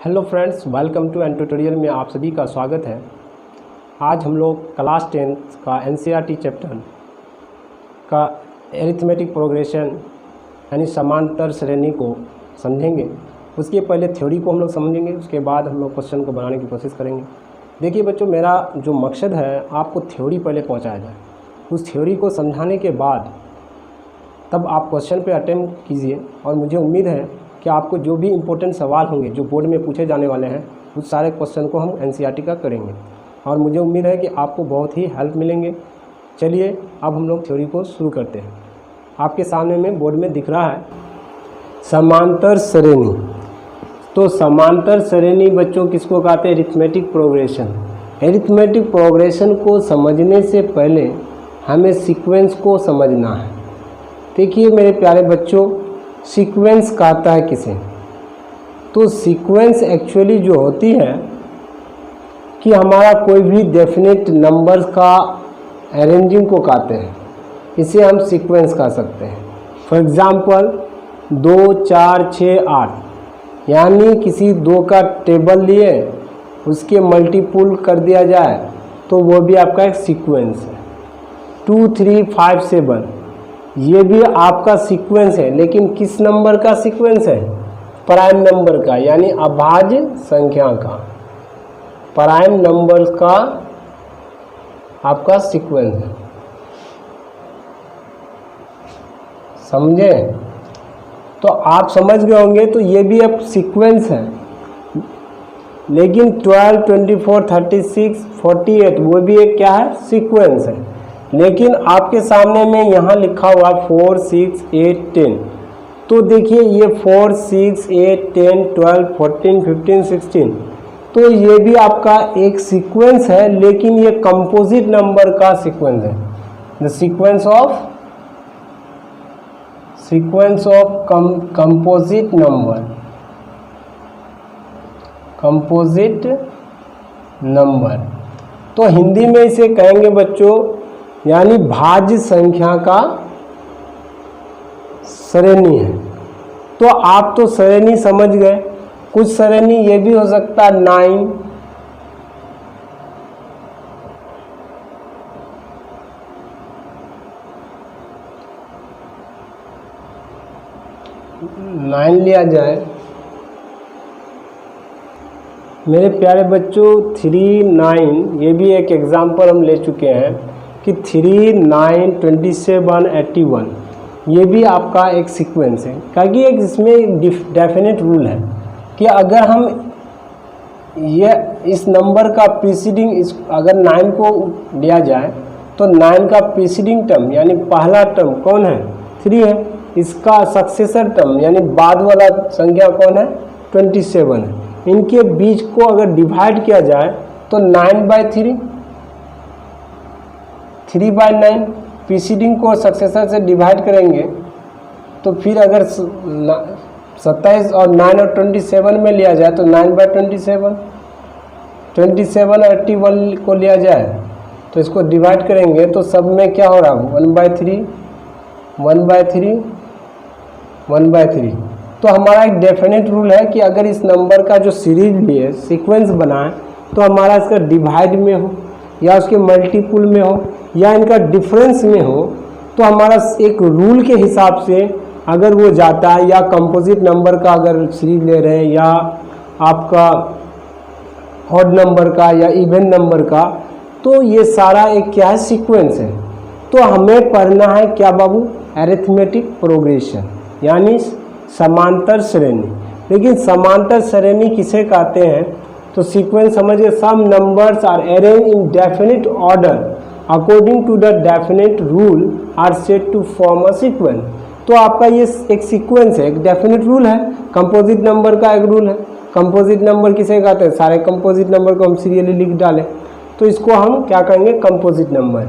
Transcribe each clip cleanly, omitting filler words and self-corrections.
Hello friends, welcome to an tutorial में आप सभी का स्वागत है। आज हम लोग क्लास 10 का एनसीईआरटी चैप्टर का एरिथमेटिक प्रोग्रेशन यानी समांतर श्रेणी को समझेंगे। उसके पहले थ्योरी को हम लोग समझेंगे, उसके बाद हम लोग क्वेश्चन को बनाने की कोशिश करेंगे। देखिए बच्चों, मेरा जो मकसद है आपको थ्योरी पहले पहुंचाया जाए, उस थ्योरी को समझाने के बाद तब आप क्वेश्चन पे अटेम्प्ट कीजिए। और मुझे उम्मीद है कि आपको जो भी इम्पोर्टेंट सवाल होंगे जो बोर्ड में पूछे जाने वाले हैं उस सारे क्वेश्चन को हम एनसीईआरटी का करेंगे और मुझे उम्मीद है कि आपको बहुत ही हेल्प मिलेंगे। चलिए अब हम लोग थ्योरी को शुरू करते हैं। आपके सामने में बोर्ड में दिख रहा है समांतर श्रेणी। तो समांतर श्रेणी बच्चों किसको कहते हैं? Arithmetic progression. अरिथमेटिक प्रोग्रेशन को समझने से पहले हमें सीक्वेंस को समझना है। देखिए मेरे प्यारे बच्चों, सीक्वेंस कहता है किसे? तो सीक्वेंस एक्चुअली जो होती है कि हमारा कोई भी डेफिनेट नंबर्स का अरेंजिंग को कहते हैं, इसे हम सीक्वेंस कह सकते हैं। फॉर एग्जांपल 2, 4, 6, 8 यानी किसी दो का टेबल लिए उसके मल्टीपुल कर दिया जाए तो वो भी आपका एक सीक्वेंस है। 2, 3, 5, 7 ये भी आपका सीक्वेंस है, लेकिन किस नंबर का सीक्वेंस है? प्राइम नंबर का, यानी अभाज्य संख्या का, प्राइम नंबर का आपका सीक्वेंस है। समझे? तो आप समझ गए होंगे। तो ये भी अब सीक्वेंस है, लेकिन 12, 24, 36, 48 वो भी एक क्या है? सीक्वेंस है। लेकिन आपके सामने में यहाँ लिखा हुआ 4, 6, 8, 10। तो देखिए ये 4, 6, 8, 10, 12, 14, 15, 16 तो ये भी आपका एक सीक्वेंस है, लेकिन ये कंपोजिट नंबर का सीक्वेंस है। The sequence of composite number. तो हिंदी में इसे कहेंगे बच्चों यानी भाज्य संख्या का श्रेणी है। तो आप तो श्रेणी समझ गए। कुछ श्रेणी ये भी हो सकता है 9, लिया जाए। मेरे प्यारे बच्चों 3, 9 ये भी एक एग्जाम्पल हम ले चुके हैं कि 3, 9, 27, 81 ये भी आपका एक सीक्वेंस है। क्योंकि एक इसमें डेफिनेट रूल है कि अगर हम ये इस नंबर का प्रीसीडिंग अगर 9 को लिया जाए तो 9 का प्रीसीडिंग टर्म यानी पहला टर्म कौन है? 3 है। इसका सक्सेसर टर्म यानी बाद वाला संख्या कौन है? 27 है। इनके बीच को अगर डिवाइड किया जाए तो 9/3, 3/9 प्रीसीडिंग को सक्सेसर से डिवाइड करेंगे तो फिर अगर 27 और 9 और 27 में लिया जाए तो 9/27, 27 और 81 को लिया जाए तो इसको डिवाइड करेंगे तो सब में क्या हो रहा है? 1/3, 1/3, 1/3। तो हमारा एक डेफिनेट रूल है कि अगर इस नंबर का जो सीरीज लिए सीक्वेंस बनाए तो हमारा इसका डिवाइड में हो या उसके मल्टीपुल में हो या इनका डिफरेंस में हो, तो हमारा एक रूल के हिसाब से अगर वो जाता है, या कंपोजिट नंबर का अगर सीरीज ले रहे हैं या आपका ऑड नंबर का या इवन नंबर का, तो ये सारा एक क्या है? सीक्वेंस है। तो हमें पढ़ना है क्या बाबू? अरिथमेटिक प्रोग्रेशन यानी समांतर श्रेणी। लेकिन समांतर श्रेणी किसे कहते हैं? तो सीक्वेंस समझिए, some numbers are arranged in definite order according to the definite rule are said to form a sequence. तो आपका ये एक सीक्वेंस है, एक डेफिनेट रूल है। कंपोजिट नंबर का एक रूल है। कंपोजिट नंबर किसे कहते हैं? सारे कंपोजिट नंबर को हम सीरियली लिख डालें तो इसको हम क्या कहेंगे? Composite number.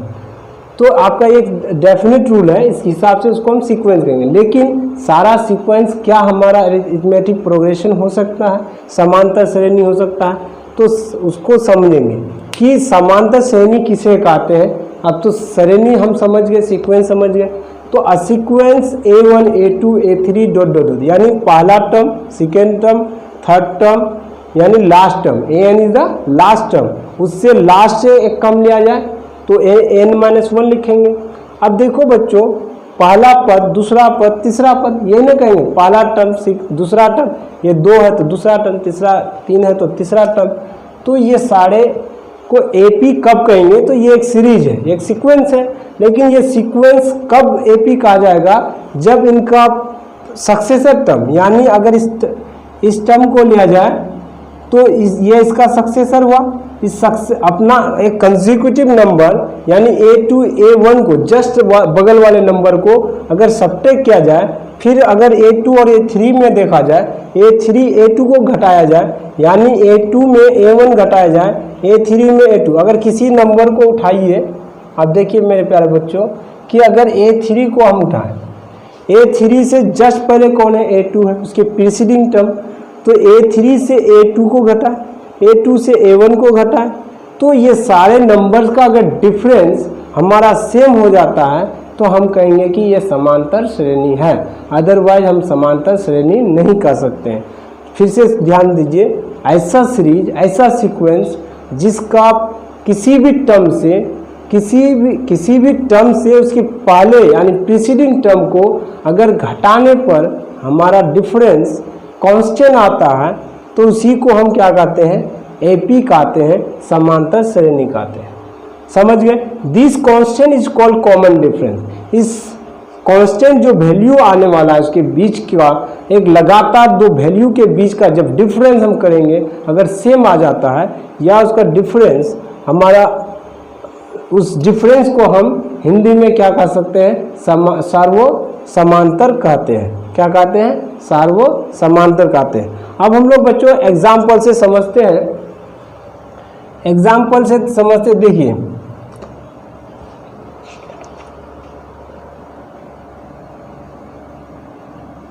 तो आपका एक डेफिनेट रूल है, इस हिसाब से उसको हम सीक्वेंस कहेंगे। लेकिन सारा सीक्वेंस क्या हमारा अरिथमेटिक प्रोग्रेशन हो सकता है? समांतर श्रेणी हो सकता है। तो उसको समझेंगे कि समांतर श्रेणी किसे कहते हैं। अब तो श्रेणी हम समझ गए, सीक्वेंस समझ गए। तो a sequence A1 A2 A3 ... यानी पहला term, second term, third term यानी last term, an is the last term, उससे लास्ट से एक कम लिया जाए तो n-1 लिखेंगे। अब देखो बच्चों, पहला पद, दूसरा पद, तीसरा पद, ये ना कहेंगे पहला टर्म दूसरा टर्म, ये 2 है तो दूसरा टर्म, तीसरा 3 है तो तीसरा टर्म, तो ये सारे को एपी कब कहेंगे? तो ये एक सीरीज है, एक सीक्वेंस है, लेकिन ये सीक्वेंस कब एपी कहा जाएगा? जब इनका सक्सेसर टर्म, यानी अगर इस टर्म को लिया जाए तो ये इसका सक्सेसर हुआ, अपना एक कंसेक्यूटिव नंबर यानी a2 a1 को जस्ट बगल वाले नंबर को अगर सब्ट्रैक्ट किया जाए, फिर अगर a2 और a3 में देखा जाए, a3 a2 को घटाया जाए, यानी a2 में a1 घटाया जाए, a3 में a2, अगर किसी नंबर को उठाइए, अब देखिए मेरे प्यारे बच्चों कि अगर a3 को हम उठाएं, a3 से जस्ट पहले कौन है? a2 है, उसके प्रीसीडिंग टर्म, तो a3 से a2 को घटाए, a2 से a1 को घटाए, तो ये सारे नंबर्स का अगर डिफरेंस हमारा सेम हो जाता है तो हम कहेंगे कि ये समांतर श्रेणी है, अदरवाइज हम समांतर श्रेणी नहीं कर सकते हैं। फिर से ध्यान दीजिए, ऐसा सीरीज, ऐसा सीक्वेंस जिसका किसी भी टर्म से उसके पहले यानी प्रीसीडिंग टर्म को अगर घटाने पर हमारा डिफरेंस कांस्टेंट आता है तो उसी को हम क्या कहते हैं? एपी कहते हैं, समांतर श्रेणी कहते हैं। समझ गए? This constant is called common difference. इस कांस्टेंट जो वैल्यू आने वाला है उसके बीच का, एक लगातार दो वैल्यू के बीच का जब डिफरेंस हम करेंगे, अगर सेम आ जाता है या उसका डिफरेंस हमारा, उस डिफरेंस को हम हिंदी में क्या कह सकते हैं? सार्वो समांतर कहते हैं। क्या कहते हैं? सार्वो समांतर कहते हैं। अब हम लोग बच्चों एग्जाम्पल से समझते हैं, एग्जाम्पल से समझते, देखिए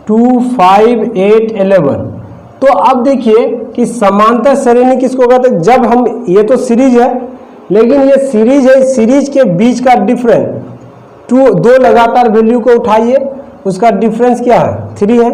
टू 5 8 11। तो अब देखिए कि समांतर श्रेणी किसको कहते हैं? जब हम, ये तो सीरीज है, लेकिन ये सीरीज है, सीरीज के बीच का डिफरेंस, दो लगातार वैल्यू को उठाइए, उसका डिफरेंस क्या है? 3 है।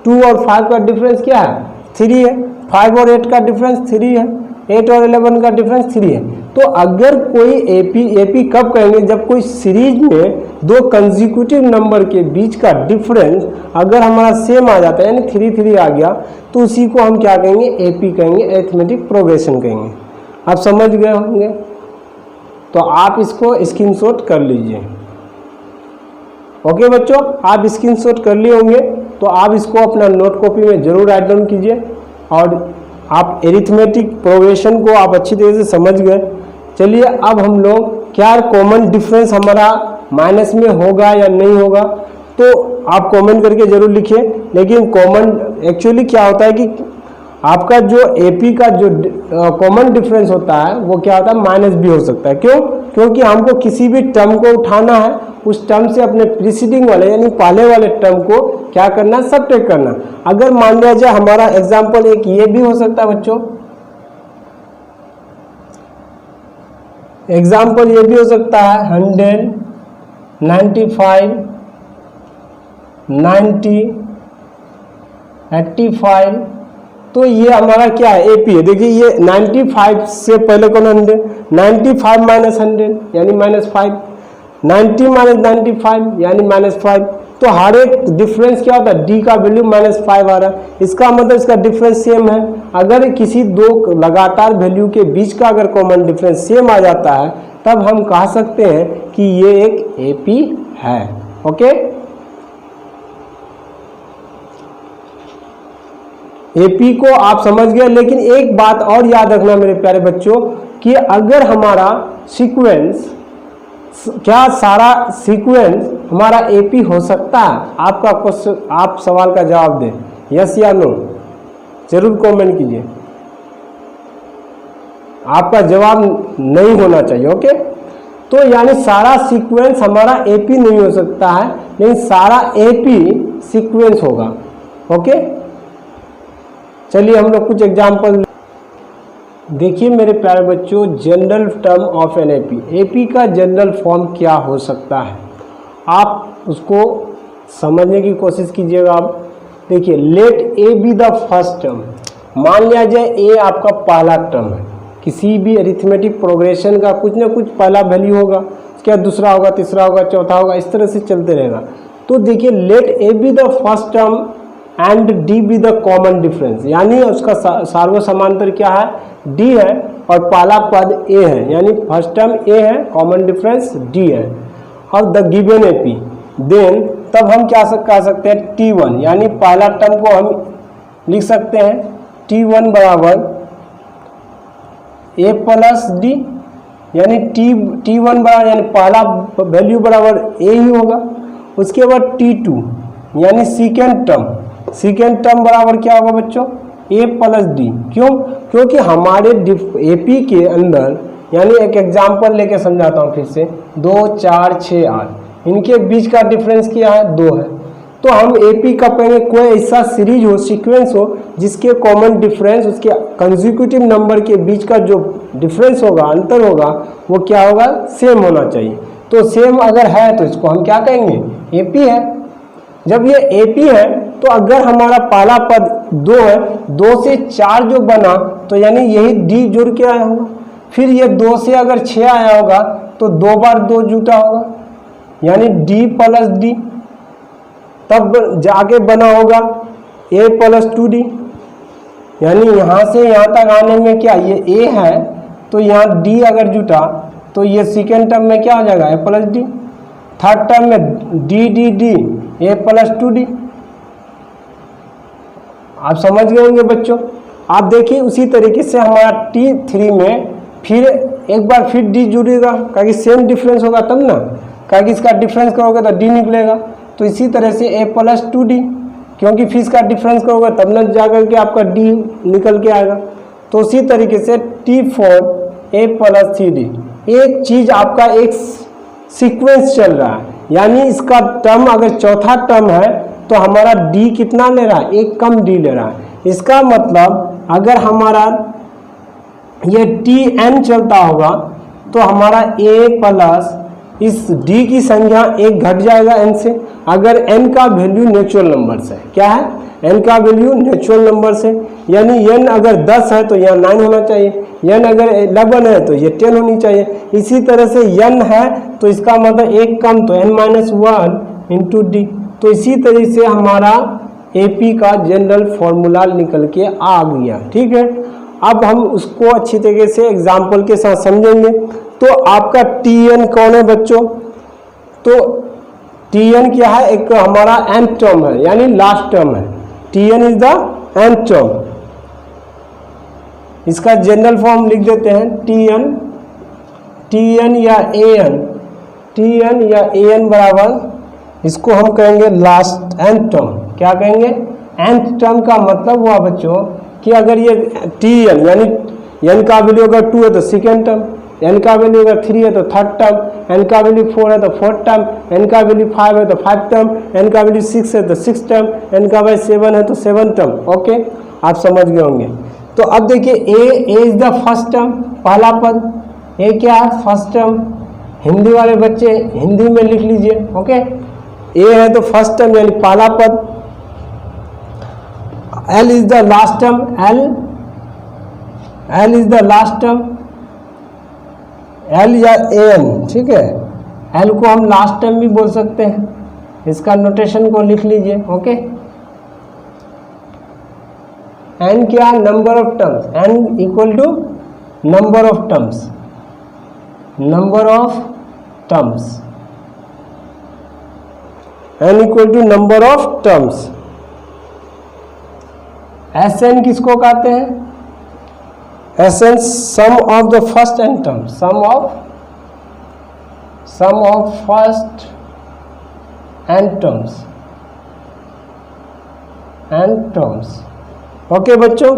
2 और 5 का डिफरेंस क्या है? 3 है। 5 और 8 का डिफरेंस 3 है। 8 और 11 का डिफरेंस 3 है। तो अगर कोई एपी कब कहेंगे? जब कोई सीरीज में दो कंसेक्यूटिव नंबर के बीच का डिफरेंस अगर हमारा सेम आ जाता है, यानी 3 3 आ गया, तो उसी को हम क्या कहेंगे? एपी कहेंगे, अरिथमेटिक प्रोग्रेशन कहेंगे। आप समझ गए होंगे? तो आप इसको स्क्रीनशॉट कर लीजिए। ओके बच्चों, आप स्क्रीनशॉट कर लिए होंगे तो आप इसको अपना नोट कॉपी में जरूर राइट डाउन कीजिए, और आप एरिथमेटिक प्रोग्रेशन को आप अच्छी तरह से समझ गए। चलिए अब हम लोग, क्या कॉमन डिफरेंस हमारा माइनस में होगा या नहीं होगा, तो आप कमेंट करके जरूर लिखिए। लेकिन कॉमन एक्चुअली क्या होता है कि आपका जो एपी का जो कॉमन डिफरेंस होता है वो क्या होता है? माइनस भी हो सकता है। क्यों? क्योंकि हमको किसी भी टर्म को उठाना है, उस टर्म से अपने प्रीसीडिंग वाले यानी पहले वाले टर्म को क्या करना? सब्ट्रैक्ट करना। अगर मान लिया जाए हमारा एग्जाम्पल एक ये भी हो सकता है बच्चों, एग्जाम्पल ये भी हो सकता है 100 95 90 85। तो ये हमारा क्या है? एपी है। देखिए ये 95 से पहले कौन? 100, 95 माइनस 100 यानी -5, 90 माइनस 95 यानी -5। तो हर एक डिफरेंस क्या होता है? डी का वैल्यू -5 आ रहा है, इसका मतलब इसका डिफरेंस सेम है। अगर किसी दो लगातार वैल्यू के बीच का अगर कॉमन डिफरेंस सेम आ जाता है तब हम कह सकते हैं कि ये एक एपी है। ओके, एपी को आप समझ गए। लेकिन एक बात और याद रखना मेरे प्यारे बच्चों कि अगर हमारा सीक्वेंस, क्या सारा सीक्वेंस हमारा एपी हो सकता है? आपका क्वेश्चन, आप सवाल का जवाब दें, यस या नो, जरूर कमेंट कीजिए। आपका जवाब नहीं होना चाहिए। ओके, तो यानी सारा सीक्वेंस हमारा एपी नहीं हो सकता है, लेकिन सारा एपी सीक्वेंस होगा। ओके, चलिए हम लोग कुछ एग्जाम्पल देखिए मेरे प्यारे बच्चों। General term of an AP, AP का जनरल फॉर्म क्या हो सकता है? आप उसको समझने की कोशिश कीजिएगा। आप देखिए, let a be the first term, मान लिया जाए ए आपका पहला टर्म है, किसी भी अरिथमेटिक प्रोग्रेशन का कुछ ना कुछ पहला वैल्यू होगा, उसके बाद दूसरा होगा, तीसरा होगा, चौथा होगा, इस तरह से चलते रहेगा। तो देखिए let a be the first term and d be the common difference, यानी उसका सार्वो समांतर क्या है, डी है और पहला पद ए है, यानी फर्स्ट टर्म ए है, कॉमन डिफरेंस डी है, और the given A P, then तब हम क्या कह सकते हैं T1, यानी पहला टर्म को हम लिख सकते हैं T1 बराबर ए प्लस डी, यानी T1 बराबर यानी पहला वैल्यू बराबर ए ही होगा। उसके बाद T2 यानी सेकेंड टर्म बराबर क्या होगा बच्चों, ए प्लस डी। क्यों? क्योंकि हमारे एपी के अंदर, यानी एक एग्जांपल लेके समझाता हूँ फिर से, 2 4 6 8 इनके बीच का डिफरेंस क्या है, 2 है। तो हम एपी का कहेंगे कोई ऐसा सीरीज हो, सीक्वेंस हो, जिसके कॉमन डिफरेंस, उसके कंसेक्यूटिव नंबर के बीच का जो डिफरेंस होगा, अंतर होगा, वो क्या होगा, सेम होना चाहिए। तो सेम अगर है तो इसको हम क्या कहेंगे, एपी है। जब ये एपी है तो अगर हमारा पहला पद 2 है, 2 से 4 जो बना तो यानी यही डी जुड़ के आया होगा। फिर ये 2 से अगर 6 आया होगा तो 2 बार 2 जुटा होगा, यानी डी प्लस डी। तब जाके बना होगा ए प्लस 2d, यानी यहाँ से यहाँ तक आने में क्या, ये ए है तो यहाँ डी अगर जुटा तो ये सेकेंड टर्म में क्या हो जाएगा, ए प्लस डी। थर्ड टर्म में D D D A plus 2d। आप समझ गए होंगे बच्चों। आप देखिए उसी तरीके से हमारा T3 में फिर एक बार फिर डी जुड़ेगा, क्योंकि सेम डिफरेंस होगा तब ना, क्योंकि इसका डिफरेंस करोगे तो डी निकलेगा। तो इसी तरह से ए प्लस 2d, क्योंकि फिर इसका डिफरेंस करोगे तब ना जाकर के आपका डी निकल के आएगा। तो उसी तरीके से T4 ए प्लस 3d। एक चीज़ आपका एक सीक्वेंस चल रहा है, यानी इसका टर्म अगर चौथा टर्म है तो हमारा डी कितना ले रहा है, एक कम डी ले रहा है। इसका मतलब अगर हमारा ये Tn चलता होगा तो हमारा a प्लस इस d की संख्या एक घट जाएगा n से, अगर n का वैल्यू नेचुरल नंबर से, क्या है, n का वैल्यू नेचुरल नंबर से, यानी n अगर 10 है तो यहाँ 9 होना चाहिए, n अगर 11 है तो ये 10 होनी चाहिए। इसी तरह से n है तो इसका मतलब एक कम तो n-1 इंटू डी। तो इसी तरीके से हमारा एपी का जनरल फॉर्मूला निकल के आ गया। ठीक है, अब हम उसको अच्छी तरीके से एग्जाम्पल के साथ समझेंगे। तो आपका Tn कौन है बच्चों, तो Tn क्या है, एक हमारा nth टर्म है, यानी लास्ट टर्म है। Tn is the nth term. इसका जनरल फॉर्म लिख देते हैं Tn या An बराबर, इसको हम कहेंगे लास्ट nth टर्म। क्या कहेंगे, nth टर्म का मतलब हुआ बच्चों कि अगर ये Tn यानी n का वैल्यू अगर 2 है तो सेकेंड टर्म, n का वैल्यू अगर 3 है तो थर्ड टर्म, n का वैल्यू 4 है तो फोर्थ टर्म, n का वैल्यू 5 है तो 5th टर्म, n का वैल्यू 6 है तो 6th टर्म, n का वैल्यू 7 है तो 7th टर्म। ओके, आप समझ गए होंगे। तो अब देखिए ए इज द फर्स्ट टर्म, पहला पद, ए क्या है, फर्स्ट टर्म। हिंदी वाले बच्चे हिंदी में लिख लीजिए। ओके, ए है तो फर्स्ट टर्म यानी पहला पद। L is the last term, L is the last term, L या An, ठीक है, L को हम लास्ट टर्म भी बोल सकते हैं, इसका नोटेशन को लिख लीजिए। ओके, N क्या, number of terms, N equal to number of terms, number of terms, N equal to number of terms. Sn किसको कहते हैं, Sn sum of the first n term, sum of first n terms. Okay बच्चों,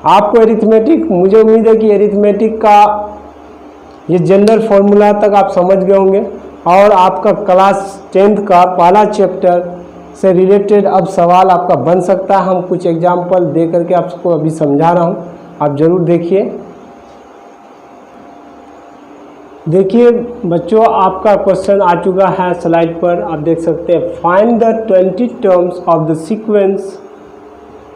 आपको arithmetic, मुझे उम्मीद है कि arithmetic का ये जनरल फॉर्मूला तक आप समझ गए होंगे, और आपका क्लास 10th का पहला चैप्टर से रिलेटेड अब सवाल आपका बन सकता है। हम कुछ एग्जाम्पल दे करके आपको अभी समझा रहा हूँ, आप जरूर देखिए। देखिए बच्चों, आपका क्वेश्चन आ चुका है स्लाइड पर, आप देख सकते हैं। Find the 20 terms of the sequence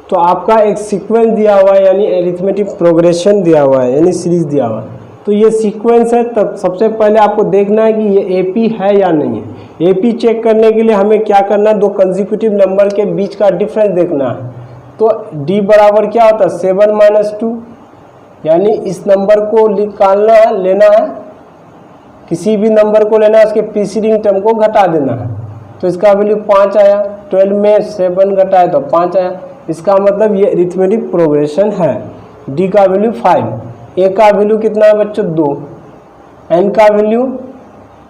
तो आपका एक सीक्वेंस दिया हुआ है, यानी एरिथमेटिक प्रोग्रेशन दिया हुआ है, यानी सीरीज दिया हुआ है। तो ये सीक्वेंस है, तब सबसे पहले आपको देखना है कि ये एपी है या नहीं है। एपी चेक करने के लिए हमें क्या करना है, दो कंसेक्यूटिव नंबर के बीच का डिफरेंस देखना है। तो डी बराबर क्या होता है 7 - 2, यानी इस नंबर को निकालना है, लेना है, किसी भी नंबर को लेना है, उसके प्रीसीडिंग टर्म को घटा देना है। तो इसका वैल्यू 5 आया, 12 में 7 घटाए तो 5 आया। इसका मतलब ये अरिथमेटिक प्रोग्रेशन है। डी का वैल्यू 5, ए का वैल्यू कितना है बच्चों 2, एन का वैल्यू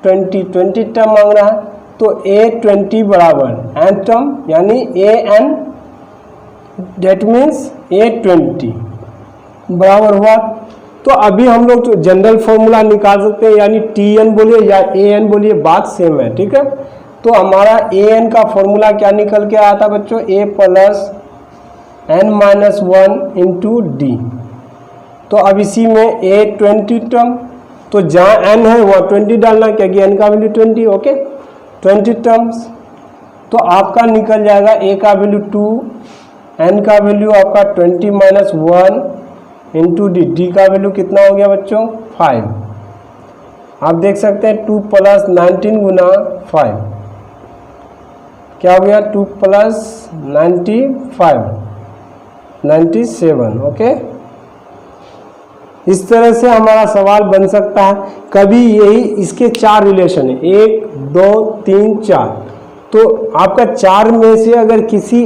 20 टर्म मांग रहा है। तो ए 20 बराबर एन टर्म, यानी ए एन, डेट मीन्स ए 20 बराबर हुआ। तो अभी हम लोग जो जनरल फॉर्मूला निकाल सकते हैं, यानी टी एन बोलिए या ए एन बोलिए, बात सेम है, ठीक है। तो हमारा ए एन का फॉर्मूला क्या निकल के आया था बच्चों, A plus N minus 1 into D. तो अब इसी में ए 20 टर्म, तो जहाँ एन है वहाँ 20 डालना, क्योंकि एन का वैल्यू 20, ओके 20 टर्म्स। तो आपका निकल जाएगा ए का वैल्यू 2, एन का वैल्यू आपका 20 माइनस 1 इंटू डी। डी का वैल्यू कितना हो गया बच्चों 5। आप देख सकते हैं 2 + 19 गुना 5 क्या हो गया, 2 + 95 97, ओके। इस तरह से हमारा सवाल बन सकता है। कभी यही इसके 4 रिलेशन है, 1 2 3 4। तो आपका 4 में से अगर किसी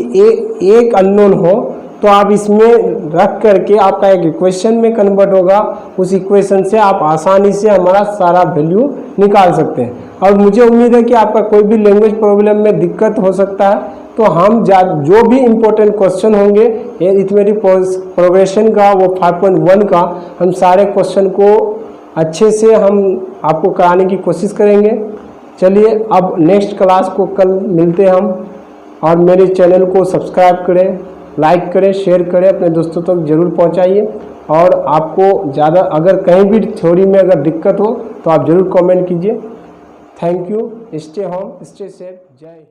एक अननोन हो तो आप इसमें रख करके आपका एक इक्वेशन में कन्वर्ट होगा, उस इक्वेशन से आप आसानी से हमारा सारा वैल्यू निकाल सकते हैं। और मुझे उम्मीद है कि आपका कोई भी लैंग्वेज प्रॉब्लम में दिक्कत हो सकता है, तो हम जो भी इम्पोर्टेंट क्वेश्चन होंगे अरिथमेटिक प्रोग्रेशन का, वो 5.1 का, हम सारे क्वेश्चन को अच्छे से हम आपको कराने की कोशिश करेंगे। चलिए अब नेक्स्ट क्लास को कल मिलते हैं हम, और मेरे चैनल को सब्सक्राइब करें, लाइक करें, शेयर करें, अपने दोस्तों तक जरूर पहुंचाइए। और आपको ज़्यादा अगर कहीं भी थ्योरी में अगर दिक्कत हो तो आप ज़रूर कमेंट कीजिए। Thank you, stay home, stay safe, जय हिंद।